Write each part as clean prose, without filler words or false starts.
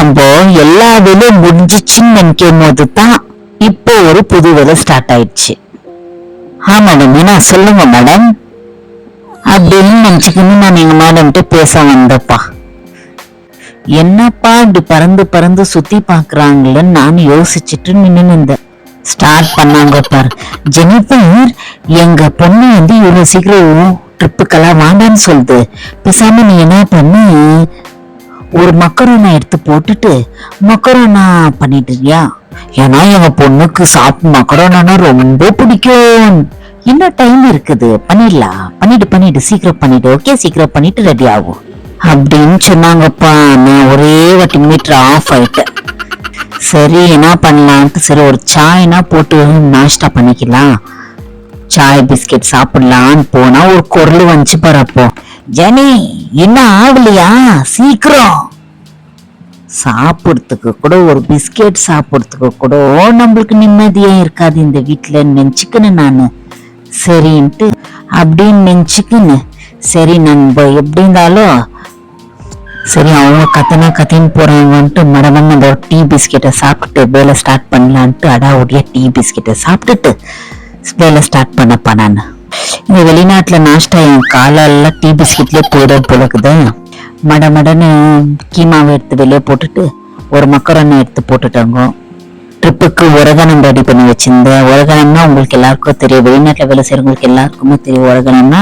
நம்ம எல்லா வேலையும் முடிஞ்சிச்சுன்னு நினைக்கும் போதுதான் இப்போ ஒரு புது வேலை ஸ்டார்ட் ஆயிடுச்சு. மேடம் நான் சொல்லுங்க மேடம் அப்படின்னு நினைச்சுக்கின்னு நான் எங்க மேடம்கிட்ட பேச வந்தப்பா. என்னப்பா இப்படி பறந்து பறந்து சுத்தி பாக்குறாங்களன்னு நான் யோசிச்சுட்டு நின்று இருந்தேன். ஸ்டார்ட் பண்ணாங்க பாரு. ஜெனிஃபர், எங்க பொண்ணு இவ்வளவு சீக்கிரம் ட்ரிப்புக்கெல்லாம் வேண்டான்னு சொல்லுது. பேசாம நீ என்ன பண்ணு, ஒரு மக்கரோனா எடுத்து போட்டுட்டு மக்கரோனா பண்ணிட்டு இருக்கியா? ஏன்னா எங்க பொண்ணுக்கு மக்கரோனா ரொம்ப பிடிக்கும். இன்னும் டைம் இருக்குது, பண்ணிடலாம். பண்ணிட்டு சீக்கிரம் பண்ணிட்டு, ஓகே சீக்கிரம் பண்ணிட்டு ரெடி ஆகும் அப்படின்னு சொன்னாங்கப்பா. நான் ஒரே வாட்டி மீட்டர் ஆஃப் ஆயிட்டேன். சரி என்ன பண்ணலான்ட்டு, சரி ஒரு சாய்னா போட்டு நாஷ்டா பண்ணிக்கலாம், சாய் பிஸ்கெட் சாப்பிடலான்னு போனா ஒரு குரல் வந்துச்சு பாரு. அப்போ ஜெனி இன்னும் ஆகலையா, சீக்கிரம் சாப்பிடுறதுக்கு கூட, ஒரு பிஸ்கெட் சாப்பிடுறதுக்கு கூட நம்மளுக்கு நிம்மதியா இருக்காது இந்த வீட்டுல நினைச்சுக்கணும் நானு. சரின்ட்டு அப்படின்னு நினைச்சுக்குன்னு, சரி நம்ம எப்படி இருந்தாலும் சரி அவங்க கத்தின்னு போறாங்கன்ட்டு மடமன் அந்த ஒரு டீ பிஸ்கெட்டை சாப்பிட்டுட்டு வேலை ஸ்டார்ட் பண்ணலான்ட்டு அடாவுடைய டீ பிஸ்கெட்டை சாப்பிட்டுட்டு வேலை ஸ்டார்ட் பண்ணப்பா. நான் இந்த வெளிநாட்டுல நாஷ்டா என் காலெல்லாம் டீ பிஸ்கெட்லயே போயிட போலக்குது. மடன்னு கீமாவை எடுத்து வெளியே போட்டுட்டு ஒரு மக்கரோனை எடுத்து போட்டுட்டாங்க. ட்ரிப்புக்கு உரகணம் ரெடி பண்ணி வச்சிருந்தேன். உரகணம்னா உங்களுக்கு எல்லாருக்கும் தெரியும், வெளிநாட்டுல வேலை செய்யறவங்களுக்கு எல்லாருக்குமே தெரியும். உரகணம்னா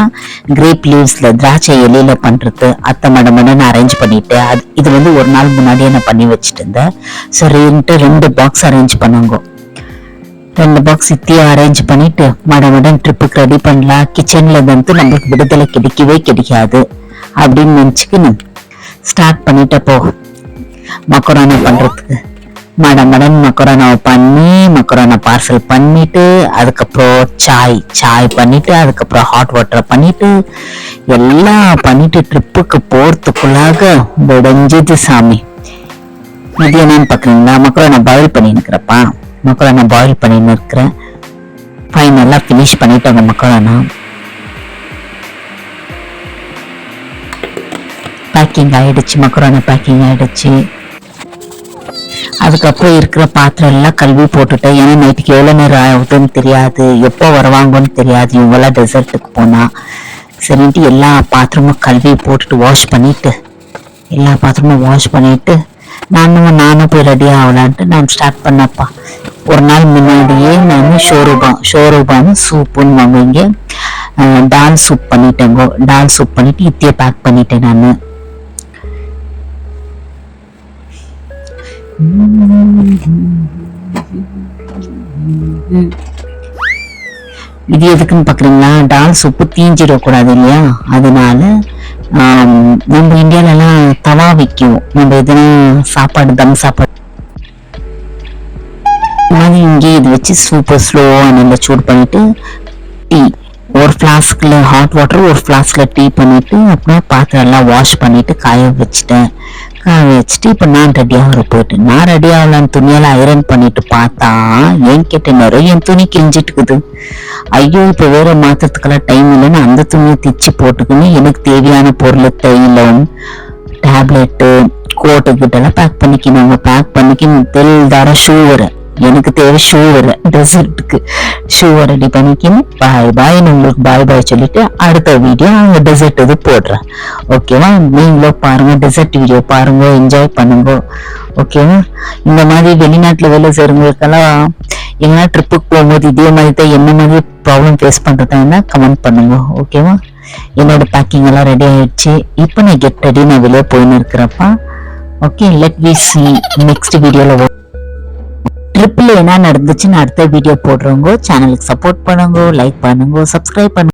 கிரேப் லீவ்ஸ்ல திராட்சை இலையில பண்றது. அத்தை மடன்னு அரேஞ்ச் பண்ணிட்டு இது ஒரு நாள் முன்னாடியே நான் பண்ணி வச்சுட்டு இருந்தேன். சரின்ட்டு 2 பாக்ஸ் அரேஞ்ச் பண்ணாங்க. 2 பாக்ஸ் இத்தியா அரேஞ்ச் பண்ணிட்டு மடன்னு ட்ரிப்புக்கு ரெடி பண்ணலாம். கிச்சன்ல நம்மளுக்கு விடுதலை கிடைக்காது அப்படின்னு நினைச்சுக்கின்னு ஸ்டார்ட் பண்ணிட்டப்போ மக்கரோனா பண்றதுக்கு மடன் மக்கரோனாவை பண்ணி மக்கரோனா பார்சல் பண்ணிட்டு, அதுக்கப்புறம் சாய் பண்ணிட்டு, அதுக்கப்புறம் ஹாட் வாட்டர் பண்ணிட்டு எல்லாம் பண்ணிட்டு ட்ரிப்புக்கு போறதுக்குள்ளாக முடிஞ்சது சாமி. இது என்னன்னு பாக்குறீங்களா, மக்கரோனா பாயில் பண்ணிருக்கிறப்பா. மக்கரோனா பாயில் பண்ணின்னு இருக்கிறேன். ஃபைனலா பினிஷ் பண்ணிட்டாங்க மக்கரோனா. பேக்கிங் ஆயிடுச்சு, மக்கரோனா பேக்கிங் ஆயிடுச்சு. அதுக்கப்புறம் இருக்கிற பாத்திரம் எல்லாம் கழுவி போட்டுட்டேன். ஏன்னா நைட்டுக்கு எவ்வளவு நேரம் ஆகுதுன்னு தெரியாது, எப்போ வருவாங்கன்னு தெரியாது இவங்கெல்லாம் டெசர்ட்டுக்கு போனா. சரின்ட்டு எல்லா பாத்திரமும் கழுவி போட்டுட்டு எல்லா பாத்திரமும் வாஷ் பண்ணிட்டு நானும் போய் ரெடி ஆகலான்ட்டு நான் ஸ்டார்ட் பண்ணப்பா. ஒரு நாள் முன்னாடியே நான் ஷோரூபான்னு சூப்புன்னு வாங்குவீங்க, டால் சூப் பண்ணிட்டேங்க. டால் சூப் பண்ணிட்டு இத்திய பேக் பண்ணிட்டேன் நான். இது எதுக்குன்னு பாக்குறீங்களா, டால் சூப்பு தீஞ்சிடக்கூடாது இல்லையா, அதனால நம்ம இந்தியால எல்லாம் தவா விற்கும். நம்ம எதுனா சாப்பாடு தம் சாப்பாடு மாதிரி இங்கே இது வச்சு சூப்பர் ஸ்லோவா நல்லா சூடு பண்ணிட்டு டீ ஒரு ஃப்ளாஸ்க்ல ஹாட் வாட்டர் ஒரு ஃப்ளாஸ்க்ல டீ பண்ணிட்டு அப்புறம் பாத்திரம் எல்லாம் வாஷ் பண்ணிட்டு காய வச்சுட்டு இப்ப நான் ரெடி ஆகிற போயிட்டு நான் ரெடி ஆகலான்னு துணியெல்லாம் ஐரன் பண்ணிட்டு பார்த்தா என் துணி கிழிஞ்சிட்டு. ஐயோ இப்ப வேற மாத்திரத்துக்கெல்லாம் டைம் இல்லைன்னு அந்த துணியை திச்சு போட்டுக்குன்னு எனக்கு தேவையான பொருள் தைலம் டேப்லெட்டு கோட்டு கிட்ட எல்லாம் பேக் பண்ணிக்கணும். தெல்தார ஷூ வர எனக்கு தேவை, ஷூ வர டெசர்ட்டுக்கு ஷூ ரெடி பண்ணிக்கின்னு பாய் உங்களுக்கு பாய் சொல்லிட்டு அடுத்த வீடியோ அவங்க டெசர்ட் இது போடுறேன். ஓகேவா, நீங்களும் பாருங்க, டெசர்ட் வீடியோ பாருங்க, என்ஜாய் பண்ணுங்க. ஓகேவா, இந்த மாதிரி வெளிநாட்டுல வேலை செய்யறவங்களுக்கெல்லாம் எங்கன்னா ட்ரிப்புக்கு போகும்போது இதே மாதிரி தான் என்ன மாதிரி ப்ராப்ளம் ஃபேஸ் பண்றதுன்னா கமெண்ட் பண்ணுங்க. ஓகேவா, என்னோட பேக்கிங் எல்லாம் ரெடி ஆயிடுச்சு. இப்போ நான் கெட் ரெடி, நான் வெளியே போயின்னு இருக்கிறப்பா. Okay, let we see next வீடியோல ட்ரிப்ல என்ன நடந்துச்சுன்னு அடுத்த வீடியோ போடுறவங்க சேனலுக்கு சப்போர்ட் பண்ணுங்க, லைக் பண்ணுங்க, சப்ஸ்கிரைப் பண்ணுங்க.